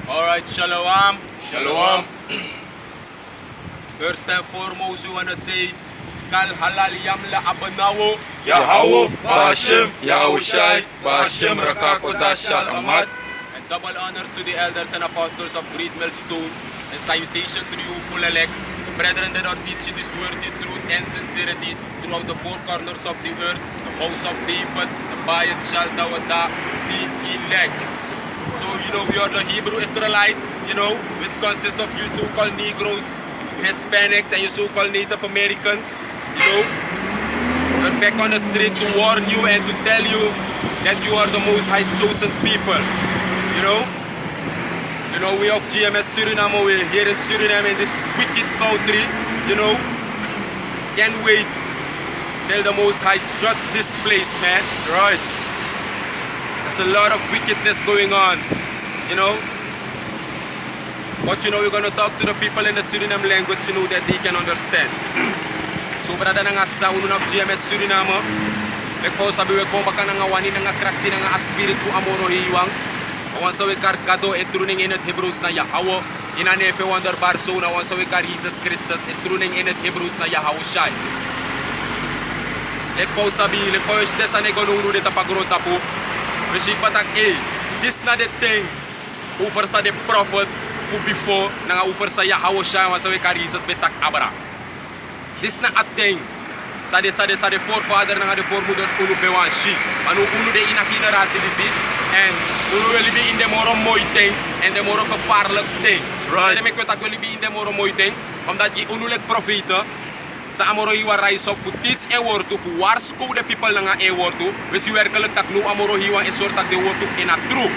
Alright, shalom. Shalom. First and foremost, we want to say, Kal halal yamla abanawo. Yahweh, Ba'ashem, Yahushai, Ba'ashem, Rakakodashal, Ahmad. And double honors to the elders and apostles of Great Millstone. And salutation to you, full elect, the brethren that are teaching this word in truth and sincerity throughout the four corners of the earth, the house of David, the Bayat Shaldawada, the elect. So, we are the Hebrew Israelites, which consists of you so-called Negroes, Hispanics, and you so-called Native Americans, We're back on the street to warn you and to tell you that you are the Most High's chosen people, we are GMS Suriname, we're here in Suriname in this wicked country, Can't wait till the Most High judge this place, man. That's right. There's a lot of wickedness going on, But we're gonna talk to the people in the Suriname language, that they can understand. So brada na nga sa uno ng GMS Suriname, lekho sabi we kung baka nga wani nga krakti nga spirit ko amoro hiwang. Awan sa we karkado etruning in it Hebrews na Yahweh, inanefe wonder bar so na awan sa we kar Jesus Christus etruning in it Hebrews na Yahushai. Lekho sabi lekho este sa negonuru de tapagronta po. Beshipatak this na the thing over sa the prophet who before nga over sa Yahushai awan sa we kar Jesus betak abra. This not a thing. Sa de forefather nga de foremothers unu bewan shi. Anu unu de ina generatie disi and unu will be in the moro mooi thing and the moro gevaarlijk thing. Right. Sa de mek wetak will be in the moro mooi thing omdat je unu lek profete sa amoro hiwa rise up for teach e word to waarschuw de people nga e word to. We si werkelijk tak nu amoro hiwa e soort tak de word to in a true.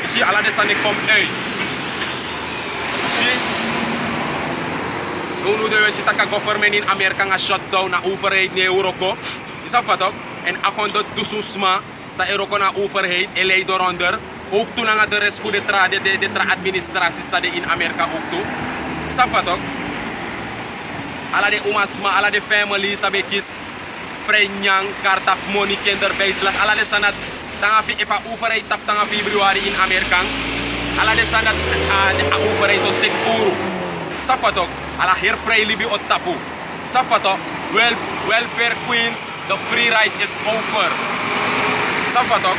Isi ala de sane kom uit. Isi Nono de si taka government in Amerika nga shutdown na overheid ni Euroko. Isa fatok en akondot tususma sa Euroko na overheid elei doronder. Ook toen nga de rest voor de administratie sa de in Amerika ook toe. Isa fatok. Ala de umasma, ala de family sabe kis frenyang kartaf money kinderbijslag. Ala de sanat tanga fi efa overheid tap tanga Februari in Amerika. Ala de sanat de overheid tot tek puro. Isa fatok. Ala hier vrij libi o tapu. Safato, welfare queens, the free ride is over. Safato,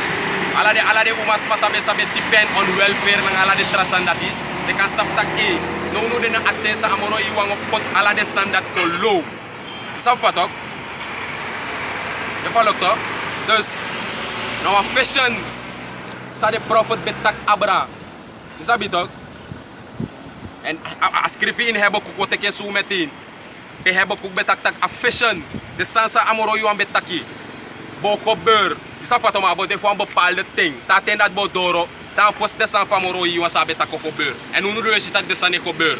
ala de umas masabe sabe depend on welfare ng ala de trasandati. De kan saptak no de na atte sa amoro iwang pot ala de sandat ko low. Safato. Je follow to? Dus, nou a fashion sa de prophet betak abra. Isabi to? En ascrivi in Habakkuk wat ik zo meteen. Bij Habakkuk betak a fashion. De sansa amoro yuan betaki. Bo gebeur. Isa fato ma bo de voor een bepaalde ding. Dat en dat bo doro. Dan fos de san famoro yuan sa betako gebeur. En hoe nu dat de san gebeur.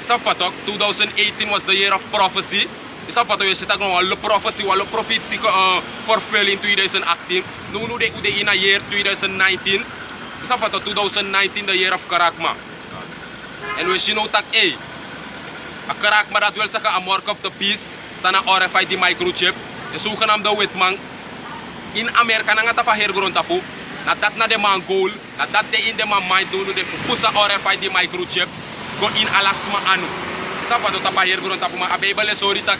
Isa fato 2018 was the year of prophecy. Isa fato je ziet nog een prophecy, een profetie fulfill in 2018. Nu de ude in a year 2019. Isa fato 2019 the year of Karakma. En we zien ook dat a karakma dat wil zeggen a mark of the beast sana RFID microchip. De zogenaamde witman in Amerika na nga tapa hergrond tapu. Na dat na de man goal, na dat de in de man mind doen de pusa RFID microchip go in alasma anu. Sapa do tapa hergrond tapu ma abebele sorry tak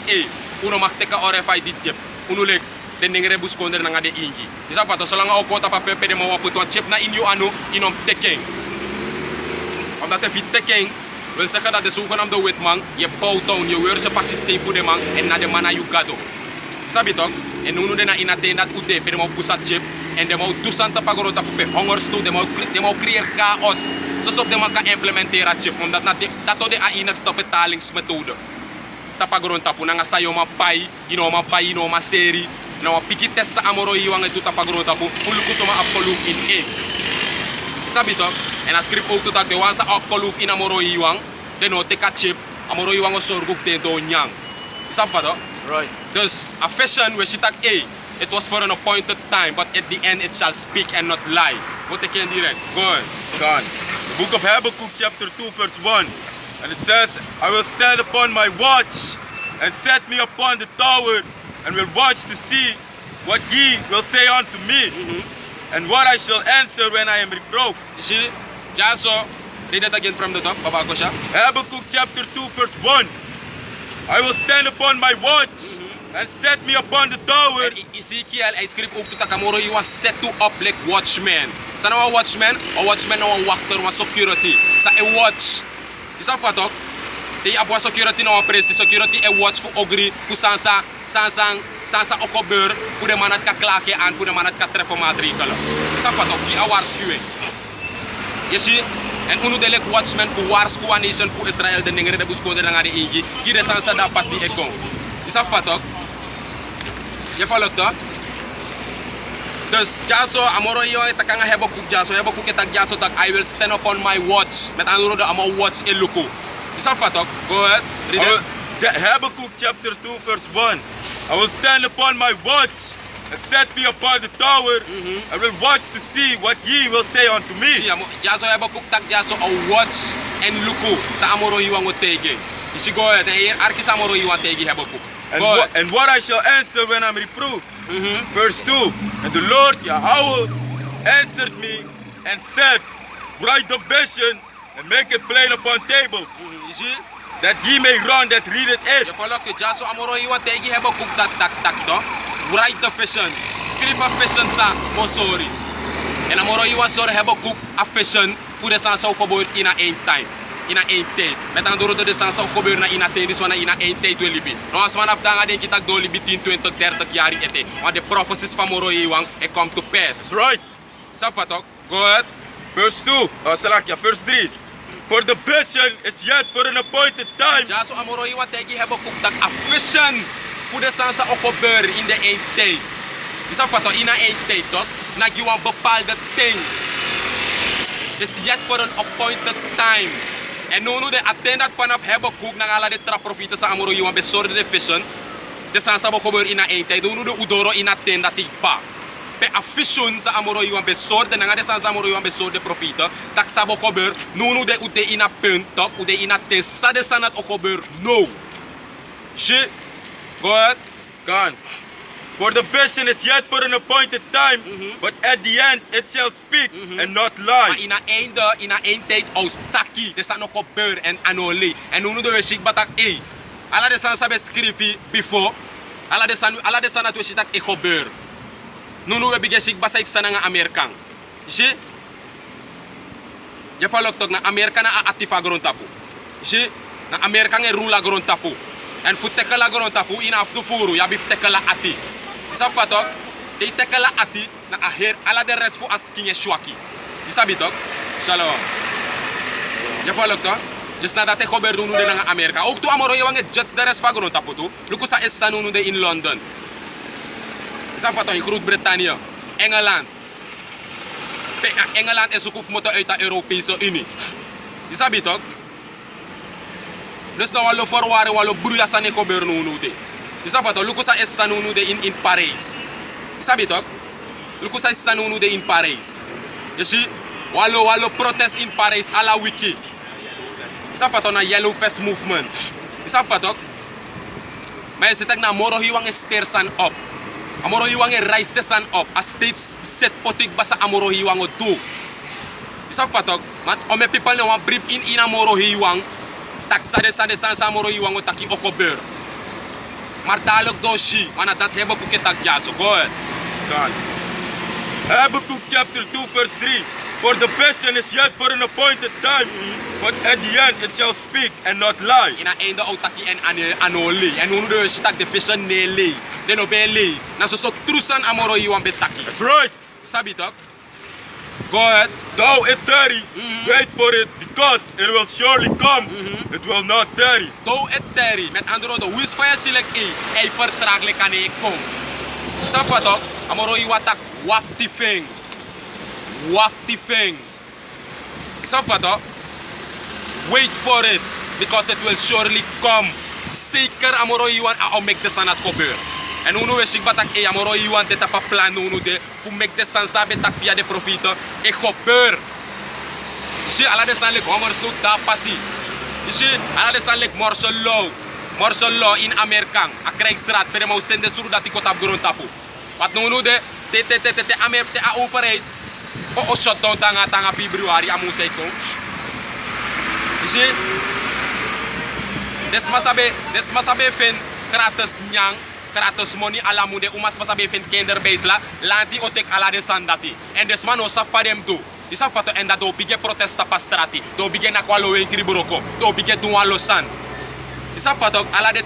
uno makteka RFID chip. Uno lek de ningere buskonder na nga de ingi. Sapa to solanga o tapa pepe de mo puto chip na inyo anu inom tekeng. Omdat de tekking wil zeggen dat de zogenaamde witman je bouwt down, je worship systeem voor de man en na de man you gado. Sabi toch? En nu de na inaten dat ude per mo pusat chip en de mo tusanta pagorota pe hongerstoot de mo creëer chaos. Zodat de man kan implementeren chip omdat dat de ainigste betalingsmethode. Tapagorota po nga sayo ma pai, ma seri, na pikites sa amoro iwang ito tapagorota po, puluko suma apoluf in Sabi toch? En als script ook dat de wansa opgeloof in amoro iwang, de no teka chip, amoro iwang o sorguf de do nyang. Isap pa to? Right. Dus, a fashion we shitak it was for an appointed time, but at the end it shall speak and not lie. What I can direct? Go on. God. The book of Habakkuk chapter 2 verse 1. And it says, I will stand upon my watch and set me upon the tower and will watch to see what ye will say unto me. And what I shall answer when I am reproved. You see, Jaso, Read it again from the top, babago siya. Habakkuk chapter 2 verse 1. I will stand upon my watch and set me upon the tower. En Ezekiel, hij schreef ook tot Kamoro, he was set to up like watchman. Sa na watchman? A watchman na wachter, wa security. Sa a watch. Isa pa tok? Di abwa security na presi, security a watch fu ogri, fu sansa okobeur, fu de manat ka klake aan, fu de manat ka trefo matrikala. Isa pa tok, ki a waarschuwing. Je ziet? En unu de lek watchman fu waarschuwa nation fu Israel de nengere de busko de nga de ingi, ki de sansa da pasi e kon. Isa pa tok? Je follow to? Dus jaso amoro yo takanga Habakkuk jaso tak jaso tak I will stand upon my watch. Met andere woorden, ama watch in luku. Is dat fatok? Go ahead. Read it. Habakkuk chapter 2 verse 1. I will stand upon my watch and set me upon the tower. I will watch to see what he will say unto me. Si jaso Habakkuk tak jaso a watch en luku sa amoro yo ang tege. Isi go ahead. En arki sa amoro yo ang tege Habakkuk. And what I shall answer when I'm reproved. Verse 2. And the Lord Yahweh answered me and said, write the vision and make it plain upon tables, that he may run that readeth it. Je follow que jaso amoro yo ang tege Habakkuk tak to. Write the vision. Scribe a vision sa mosori. En amoro yo ang sor Habakkuk a vision fu de sansa ukobor in a end time. Ina ente met andere woorden de sansa okobeur na ina tenis wana ina ente to libi no asman afdanga den kitak do libi 10 20 30 jaar ete want the prophecies van moro yiwang it come to pass. That's right. Sapatok, go ahead. Verse 2, Salakia, verse 3. For the vision is yet for an appointed time. Jaso amoro yiwang tegi Habakkuk tak a vision fu de sansa okobeur in de ente. Sapatok ina ente tot na giwang bepaalde ting. Is yet for an appointed time. En nu de attendat vanaf Habakkuk na ala de traprofita sa amoro yiwan besorde de vision. De sansa bokobeur ina eintay. Nu de udoro ina tenda tigpa. Pe a vision sa amoro yiwan besorde na de sansa amoro yiwan besorde profita. Tak sa bokobeur nu de ude ina puntok ude ina ten sa de sanat okobeur no. Shit. Go ahead. Gone. For the vision is yet for an appointed time, but at the end it shall speak and not Maar lie. ina eindtijd aus taki de san okobeur en anoli. En nu de shik batak e. Ala de san sabe skrifi before. Ala de san atu shitak e kobeur. Nu we bige shik basay sana nga Amerikan. Si je follow tok na Amerika na atifa gron tapu. Si na Amerika e rula gron tapu. En fu tekala gron tapu ina aftu furu ya bif tekala ati. Isa patok, de tekala ati na aher ala de res fu askinye shwaki. Isa bitok, shalom. Je follow tok? Just na date kober nu de na Amerika. Ook tu amoro yewange jets de res fagron tapu tu. Luku sa essa nu de in London. Isa patok in Groot-Brittannië, Engeland. Engeland is ook moto uit de Europese Unie. Isa bitok? Dus nou wallo forward wallo bruya sa ne kober nu de. Isa fato luku sa essa nu de in Paris. Isa bitok? Luku sa essa nu de in Paris. Je zie wallo protest in Paris ala wiki. Isa fato na Yellow Vest movement. Isa fato? Maar je zit na moro hiwang ster san op. Amoro hiwang rise de san op. A state set potik basa amoro hiwang o do. Isa fato? Mat ome people na wan brief in amoro hiwang. Tak sa de san moro hiwang o taki okobeur. Maar dadelijk doshi, want dat Habakkuk het tak jaso. Go ahead. God. Habakkuk chapter 2 verse 3. For the vision is yet for an appointed time, but at the end it shall speak and not lie. Ina einde o taki en anoli. En nu de shitak de vision ne lei. Den obeli. Na so trusan amoro hiwang betaki. That's right. Sabi tok? Go ahead. Though it tarry, wait for it, because it will surely come. It will not tarry. Though it tarry, met andere woorden, hoe is vaya silek e? Ei vertraaglijk kan e kom. Sapa tok? Amoro iwatak wakti feng. Wakti feng. Sapa tok? Wait for it, because it will surely come. Zeker amoro iwan a omek de sanat kober. En uno we batak e amoro iwan de tapa plan uno de fu mek de san sabe tak via de profita e kober. Isi ala de san lek homer snoot da pasi. Isi ala de san lek martial law in Amerika. A krijgsraad per mo sende suru dati ko tap grond tapu. Wat uno de Amerika a overheid o shutdown tanga Februari amu sei kom. Zie. Des masabe fen kratos nyang, kratos money ala mude umas masabe fen kinderbase la, lanti otek ala de sandati. En des man osa fadem do. Isa fato en dat do bige protesta pastrati, do bige na kwalo we kriburoko, do bige do walo san. Isa fato ala de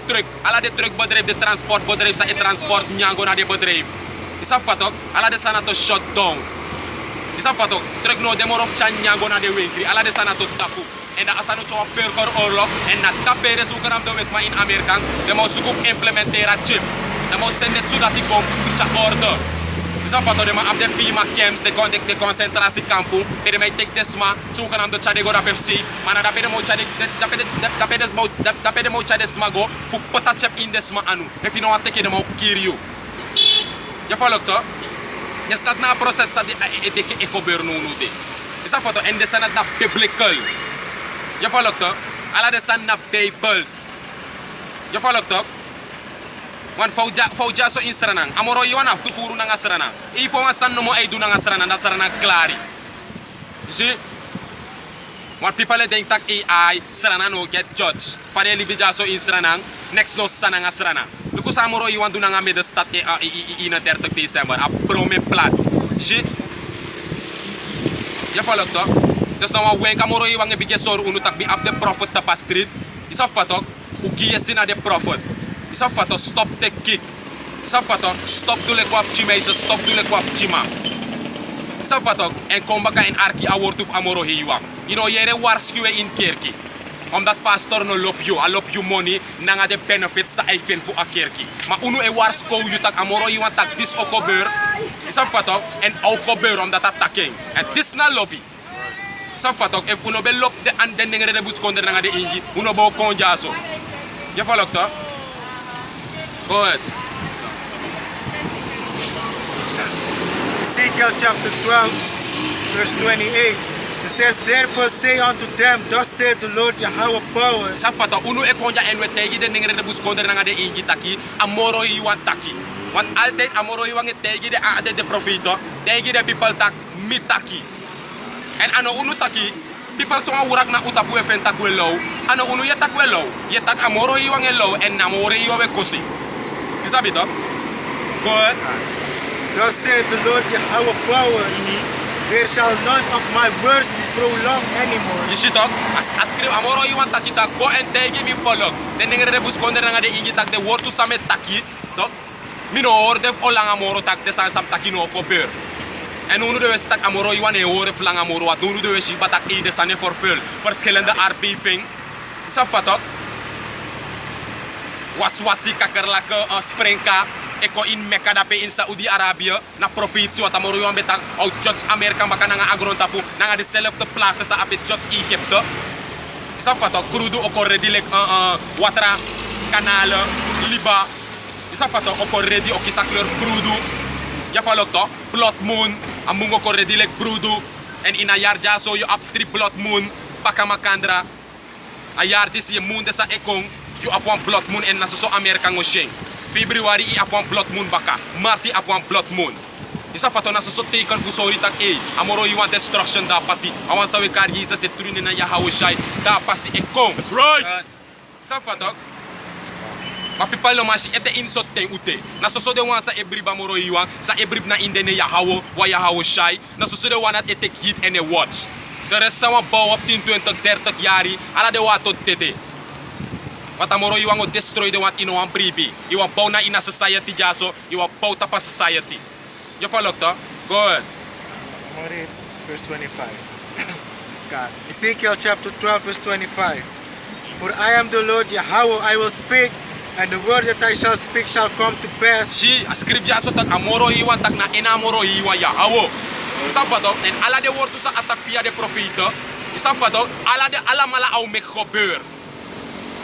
truck bedrijf, de transportbedrijf sa e transport nyango na de bedrijf. Isa fato ala de sanato shutdown. Isa fato truck no demor of chan nyango na de winkri, ala de sanato tapu. En dat asano cho perkor oorlog en na tapere sukaram do met ma in Amerikaan, de mo sukup implementera chip. De mo sende sudati kom cha order. Isa fato de ma ab de FEMA camps, de concentratiekampen, de mij tek desma, zogenaamde Chadego Rapef safe, maar na dape de mo Chadesma go, fu potachep in desma anu. If you know what take de mo kirio. Je volgt toch? Je staat na proces dat de gebeuren nu de. Isa fato en de sanat na biblical. Je volgt toch? Ala de san na Bibles. Je volgt toch? Wan fauja so in Sranang. Amoro iwan af tu furu nanga Sranang. Ifo nga san no mo ay du nanga Sranang na Sranang klari. Zie? Wan people denk tak AI Sranang no get judge. Fare libija so in Sranang. Next no sananga Sranang. Luku sa amoro iwan du nanga middenstad in 30 December. A prome plat. Zie? Je volgt toch? Dus nou wenk amoro iwan gebige sor unu tak bi ab de prophet tapa street. Isa fatok uki yesina de prophet. Isa fato stop the kick. Isa fato stop dule kwap chima isa stop dule kwap chima. Isa fato en kombaka en arki awortuf amoro hiwa. You know yere waarschuwe in kerki. Omdat pastor no lop you, a lop you money nanga de benefits sa eifen fu a kerki. Ma unu e waarskou you tak amoro hiwa tak dis okobeur. Isa fato en okobeur omdat attacking. En dis na lobby. Isa fato if uno be lop de anden nengere de buskonder nanga de ingi, uno bo konjaso. Je volgt toch? Go ahead. Ezekiel chapter 12, verse 28. It says, therefore say unto them, thus saith the Lord Yahweh power. Safata unu e konja en wetegi de ningere de buskonder nanga de ingi taki, amoro iwan taki. Want altijd amoro iwan e tegi de aade de profito, tegi de people tak mitaki. En ano unu taki, people so wurak na utapu e fen takwe low, ano unu ye takwe low, ye tak amoro iwan e low en namoro iwan e kosi. Is that it? Go ahead. Thus saith the Lord Yahweh power. There shall none of my words be prolonged anymore. You see, ascribe amoro you want taki tak go and take me follow. Then nengere de buskonder nanga de ingi tak de word to samet taki. Dok. Mi no orde olang amoro tak de sam taki no kopeur. En unu de wes tak amoro you want e orde flang amoro wat unu de wes shi batak e de sane vervul. Verschillende aardbeving. Is dat wat? Waswasi kakerlake springka eko in Mekka dape in Saudi Arabia na provincie wat amoro yon betang au judge Amerika baka nanga agron tapu nanga dezelfde plagen sa apet judge Egypte. Isa fato crudo ocorre dilek watra kanale liba. Isa fato ocorre di okisa kleur crudo. Ya falok to blood moon amungo ocorre dilek brudo en in a jaar jaso yo ap 3 blood moon baka makandra. A jaar dis je moon desa ekong you upon blood moon en naso Amerika ngosheng. February i upon blood moon baka. Marti upon blood moon. Isa fato naso teken fu sorry tak amoro you want destruction da pasi. Awan sawe kar Jesus se trune na Yahweh shai da pasi ekong. That's right. Isa fato ma people no mashi ete insot ten ute. Naso de wan sa ebrib amoro you want sa ebrib na indene Yahweh wa Yahweh shai. Naso de wan at ete hit en a watch. Er is zo'n bouw op 10, 20, 30 jaar. Ala de wat tot tete. Wat amoro you want to destroy the wat in one pribi. You want bouw na in a society jaso. You want bouw tapa society. You follow to? Go ahead. I'm going to read verse 25. God. Ezekiel chapter 12, verse 25. For I am the Lord Yahweh, I will speak, and the word that I shall speak shall come to pass. Si, a script jaso tak amoro you want tak na enamoro you want Yahweh. Isafato, en ala de woord sa attack via de profeten. Isafato, ala mala au mek gebeur.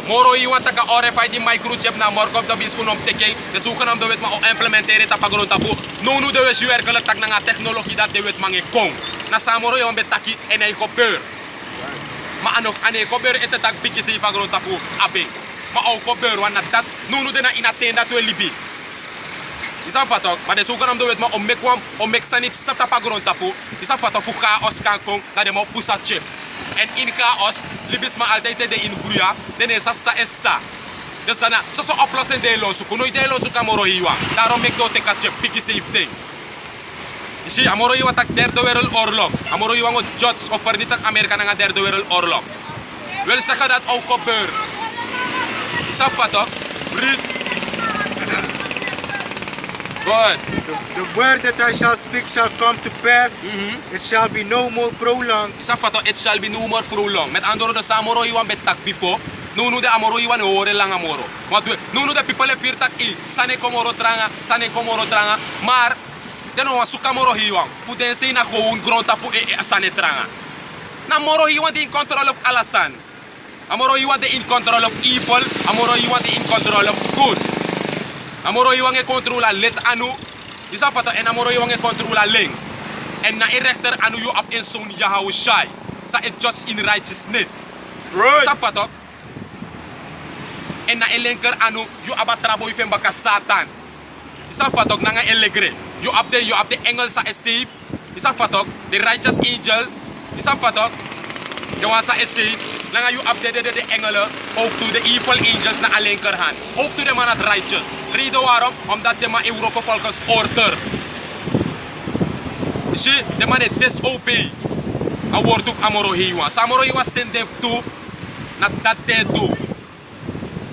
Moro iwan taka RFID microchip na morkop da biskunom teke. De zogenaamde wet ma o implementeren tapagron tapu. No de wes werkelijk tak na technologie dat de wet mange kong. Na samoro iwan betaki en ei gebeur. Ma ano ane gebeur ete tak bikisi fagron tapu abe. Ma au gebeur wan dat no de na inatenda to libi. Isa fatok, maar de zogenaamde wet maar om mek sanip sa tapagron tapu. Isa fatok fuka oskankong na de mo pusa chip. En in chaos, libis ma altijd de in bruya, dan is sa essa. Dus dan, zo oplossen de losu, kuno de losu kamoro hiwa. Daarom ik doe te katje piki safe thing. Isi amoro hiwa tak derde wereldoorlog. Amoro hiwa ngo judge of vernietig Amerika na derde wereldoorlog. Wil zeggen dat ook gebeurt. Is dat wat toch? Read. Good. The word that I shall speak shall come to pass. It shall be no more prolonged. Is dat wat toch? It shall be no more prolonged. Met andere woorden, amoro hiwa betak before. Nu de amoro iwan horen lang amoro. Want nu de people fear tak I sane komoro tranga, maar den wa suka moro hiwan. Fu den say na gewoon grond tapu sane tranga. Na moro hiwan de in control of alasan. Amoro hiwan de in control of evil, amoro hiwan de in control of good. Amoro hiwan e controla let anu. Isa pata en amoro hiwan e controla links. En na rechter anu you up in zo'n Yahweh Shai. Sa it judge in righteousness. Right. Isa pata en na elenker anu you abatrabo ifen baka Satan. Isa fatok nanga elegre. You up the engel sa esave. Isa fatok the righteous angel. Isa fatok you want sa esave. Nanga you up the engel ook to the evil angels na elenker han. Ook to the man at righteous. Reden waarom? Omdat de man Europa volgens order. See, de man het disobey. A word ook amoro hiwa. Samoro hiwa send them to na dat they do.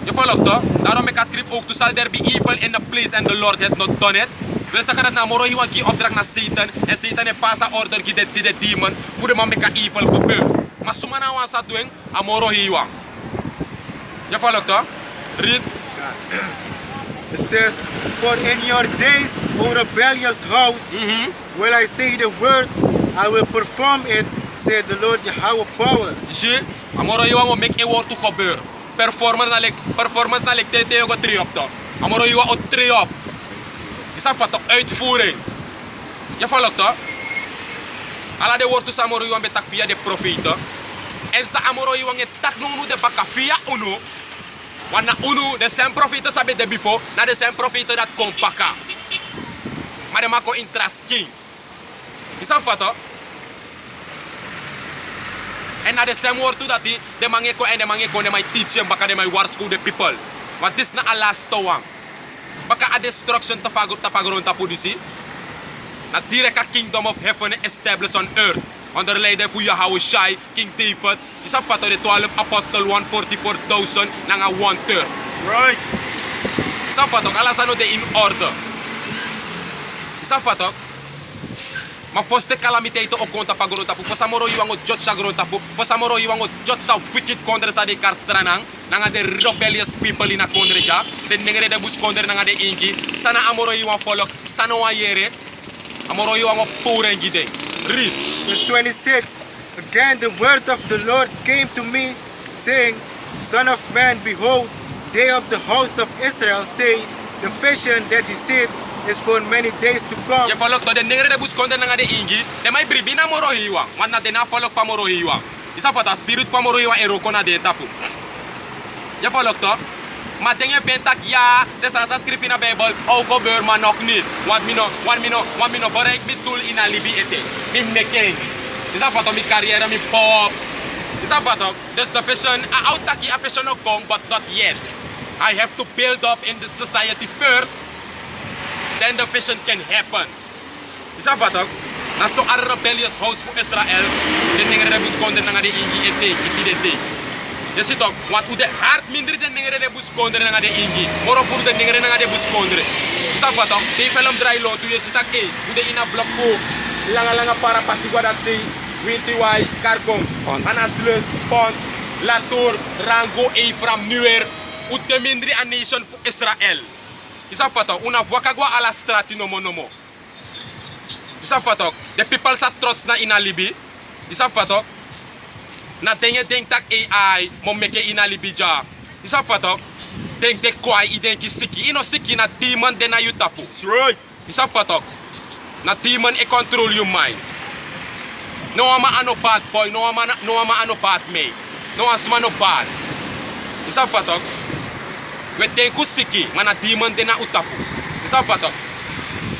Je volgt toch? Daarom ik schrijf ook, to zal there be evil in the place and the Lord had not done it. Wil zeggen dat na moro hiwa gi opdracht naar Satan en Satan heeft pas order gi de demons voor de man meka evil gebeurt. Maar suma na wan sa doen, a moro hiwa. Je volgt toch? Read. It says, for in your days, O rebellious house, will I say the word, I will perform it, said the Lord Yahweh power. Zie, a moro hiwa ngo make a word to gebeuren. Performance na lek tete yo go triop to. Amoro hiwa o triop. Isa fato uitvoering. Je volgt toch? Ala de woord to samoro hiwa betak via de profeten. En sa amoro hiwa nge tak nunu de baka via unu. Want na unu de zijn profeten sabe de before, na de zijn profeten dat kom paka. Maar de mako intrasking. Isa fato? En na de same word to dat de mangeko en de mangeko de my teach baka de my warsku the people. Want this na a last one. Baka a destruction tapagron tapudisi. Na direct kingdom of heaven established on earth. Onder leiding van Yahweh Shai, King David. Is dat wat de 12 apostel 144,000 na 1/3. Right. Is dat wat ook alles aan de in orde. Is dat wat ook? Maar voor de calamiteiten ook konta pagron tapu. Voor samoro iwango judge sagron tapu. Voor samoro iwango judge sa wicked kondre sa de karstranang. Nanga de rebellious people in a kondre ja. De negre de bus kondre nanga de ingi. Sana amoro iwan folok. Sana wa yere. Amoro iwango pure ngide. Read. Verse 26. Again the word of the Lord came to me, saying, Son of man, behold, they of the house of Israel say, the vision that he said is for many days to come. Je volgt door de negre de bus kondre nanga de ingi. De mai bribina moro hiwa. Want na de na folok fa moro hiwa. Isa fata spirit fa moro hiwa eroko na de tapu. Je volgt toch? Maar dingen vind ik ja, de sansa schrijft in de Bijbel, ook gebeurt maar nog niet. Want mi no bereik mijn doel in een Libië ete. Mi meken. Is dat wat om mijn carrière, mijn pop. Is dat wat ook? Dus de vision, autaki a vision ook kom, but not yet. I have to build up in the society first, then the vision can happen. Is dat wat ook? Na so a rebellious house voor Israël, de dingen die moet konden naar de ingi ete, ete. Je ziet ook, want hoe de hart minder de negere de bus kondre na de ingi. Moro voor de negere na de bus kondre. Snap wat ook? De film draai loon toe je ziet ook, hoe de in een blok ko. Langa para pasigwa dat zei. Winti wai, karkom. Anaslus, pont, latour, rango, Ephraim, nuer. Hoe de minder a nation voor Israël. Snap wat ook? Una wakagwa ala strati nomo. Snap wat ook? De people sa trots na ina Libi. Snap wat ook? Na dingen denk dat AI mo meke ina libija. Is dat wat ook? Denk de kwai i denk siki. Ino siki na demon de na you tapu. That's right. Is dat wat ook? Na demon e control your mind. No ama ano bad boy, no ama ano bad me. No asma no bad. Is dat wat ook? We denk siki, maar na demon de na utapu. Is dat wat ook?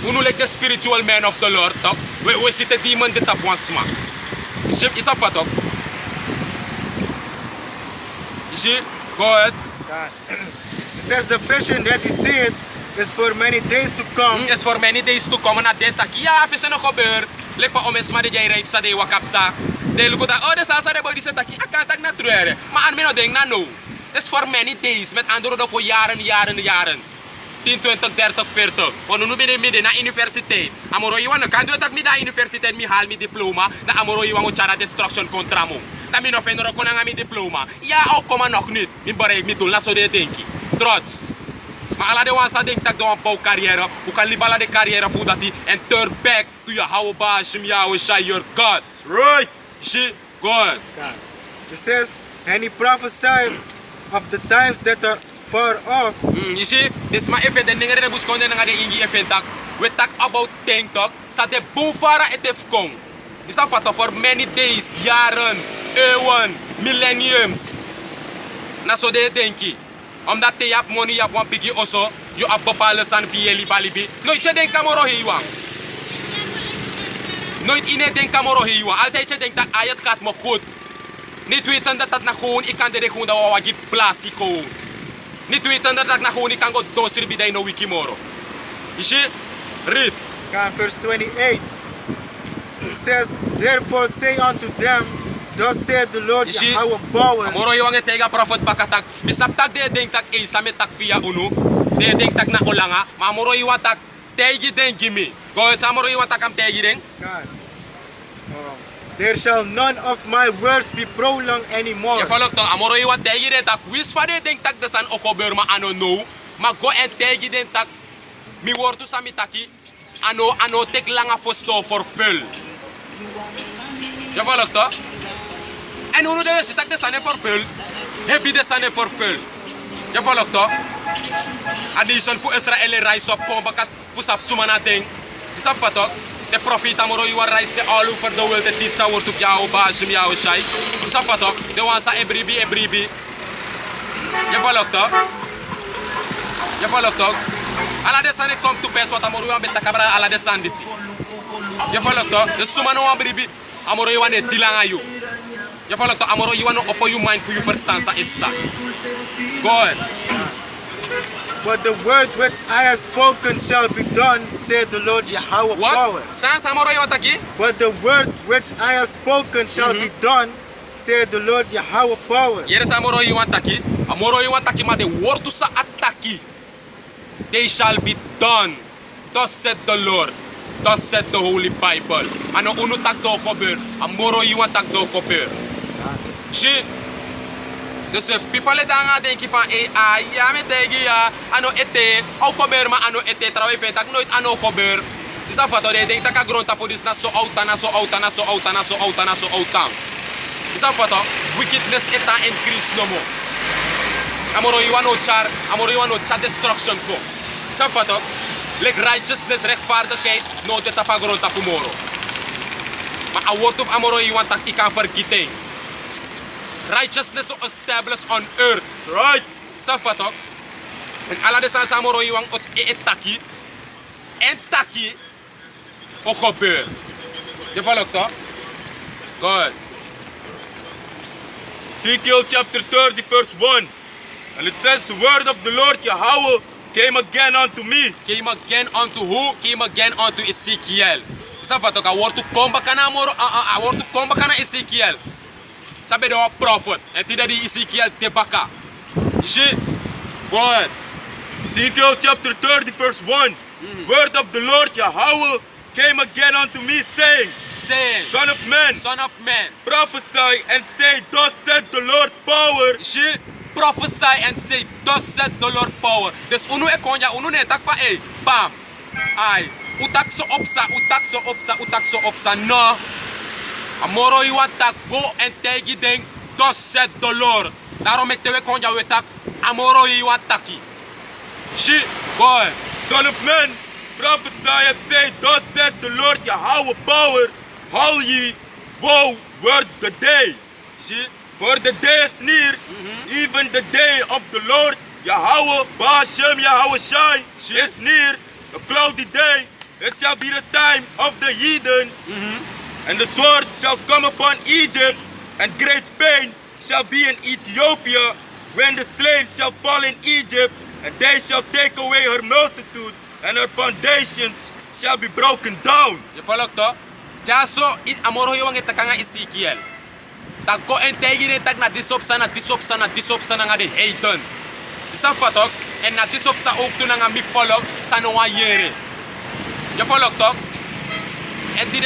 Uno like the spiritual man of the Lord, toch? We zitten demon de tapu asma. Is dat wat ook? You see? Go ahead. God. It says the vision that he seeth is for many days to come. It's for many days to come. Na data ki ja, vision no gebeur. Lek van omes maar jij rijp sa de wakapsa. De luko ta, oh de sa de boy die zet taki. Akan tak na truere. Maar aan me no ding na no. It's for many days. Met andere woorden voor jaren. 10, 20, 30, 40. Want nu ben ik na universiteit. Amoro iwan kan doe tak mi da universiteit mi hal mi diploma. Na amoro iwan chara destruction contra mo. Na mi no fenoro konanga mi diploma. Ja ook kom nog niet. Mi bare mi doen la so de denki. Trots. Maar ala de wansa denk tak do een bouw carrière. Hoe kan libala de carrière voed dat and turn back to your how bashim Yahweh Shai your God. Right. Shit, go on. God. It says, and he prophesied of the times that are far off. You see, this ma even the ningere bus konde nga de ingi event tak. We talk about thing talk. Sa de boomfara etef kong. Is dat wat for many days, jaren, eeuwen, millenniums. Na so de denki. Omdat je hebt money, je hebt een piggy also. Je hebt bepaalde san via libalibi. Nooit je denkt aan moro hiwa. Nooit in het denkt aan moro hiwa. Altijd je denkt dat het gaat me goed. Niet weten dat dat na gewoon, ik kan de gewoon dat we wat plastic gewoon. Niet weten dat dat na gewoon, ik kan go dosir bij no wiki moro. Is je? Read. God, verse 28. It says, therefore say unto them, thus said the Lord You see? Yahweh Power. Moro hiwa nge tega prophet bakatak. Bisap tak de denk tak isa me tak via uno. De denk tak na olanga. Ma moro hiwa tak tegi denk gimme. Go sa moro hiwa tak am tegi denk. God. There shall none of my words be prolonged anymore. Je volgt toch, amoro je wat tegen je tak, wist van de denk tak de san oktober maar ano no, maar go en tegen de tak, mi wortu sami taki, ano tek langa fosto for full. Je volgt toch? En hoe de wist tak de san for full, heb je de san for full. Je volgt toch? Addition voor Israël rise up kom bakat pusap sumana ding. Is dat wat toch? De profit amoro you rise all over the world the teach word of Yahweh Bashim Yahweh Shai. Is dat wat toch? De wansa ebribi. Je volgt toch? Je volgt toch? Ala de san come to pass wat amoro you beta kabra ala de san disi. Je volgt toch? De sumano abribi amoro you wane dilanga you. Je volgt toch? Amoro you wane open your mind for you verstand sa issa. Go ahead. But the word which I have spoken shall be done, said the Lord Yahweh Power. What? Sans amoro you wataki? But the word which I have spoken shall be done, said the Lord Yahweh Power. Here is amoro you wataki. Amoro you wataki ma de word to sa ataki. They shall be done. Thus said the Lord. Thus said the Holy Bible. Ano uno tak do kober. Amoro you watak do kober. She. Dus people dan denken van ja met tegen ja ano ete ook kober maar ano ete trouwens vet ik nooit ano kober. Is dat wat de denkt dat ik grond tapo dis na so outa. Is dat wat wickedness eta increase no more. Amoro you want no char, amoro you want no char destruction ko. Is dat wat like righteousness rechtvaardigheid no de tapa grond tapo moro. Maar a word of amoro you want tak ik kan vergeten. Righteousness established on earth. Right. Safatok. En ala de san samoro iwang ot etaki. En taki. O gebeur. Je volgt toch? Good. Ezekiel chapter 30 verse 1. And it says the word of the Lord Yahweh came again unto me. Came again unto who? Came again unto Ezekiel. Safatok. I want to come back na moro. I want to come back na Ezekiel. Sabe de prophet. En tida di Ezekiel te baka. Ishi. Go ahead. Ezekiel chapter 30 verse 1. Word of the Lord Yahweh came again unto me saying, Saying. Son of man, Son of man. prophesy and say, thus said the Lord power. She prophesy and say, thus said the Lord power. Dus unu e konya, unu ne tak pa bam. Ay, utak so opsa, no. Amoro iwa tak go en tegi ding, thus said the Lord. Daarom ik tewe konya we tak, amoro iwa taki. She, boy. Son of man, prophesy and say, thus said the Lord Yahweh power. Haal ye, woe word the day. She, For the day is near, even the day of the Lord Yahweh Ba'ashem Yahweh Shai is near, a cloudy day. It shall be the time of the heathen, and the sword shall come upon Egypt, and great pain shall be in Ethiopia, when the slain shall fall in Egypt, and they shall take away her multitude, and her foundations shall be broken down. Je follow to? Jaso it amoro yo ngeta kanga Ezekiel. Tak ko entegine tak na disop sana nga de Hayton. Isa fatok en na disop sa ook tu nga mi follow sa no yere. Je follow to? En die